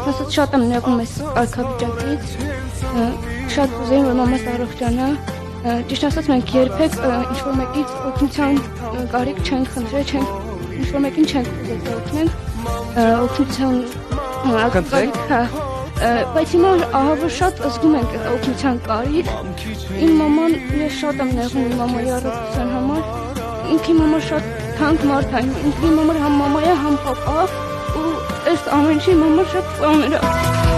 ասած շատ եմ նեղում այս արքավիճակից, շատ կուզեի, որ մամաս առողջանա, ճիշտ ասած մենք երբեք ինչ-որ մեկից օգնության կարիք չենք խնդրել, ինչ-որ մեկին չենք ուզել օգնենք, օգնության Խնդրեք։ բայց հիմա ահա որ շատ զգում ենք օգնության կարիք, իմ մաման, ես շատ եմ նեղում իմ մամայի առողջության համար, ինքը իմ համար շատ թանկ մարդ է, ինքը իմ համար համ մամա է, համ պապա, ու այս ամեն ինչի իմ համար շատ ծանր է։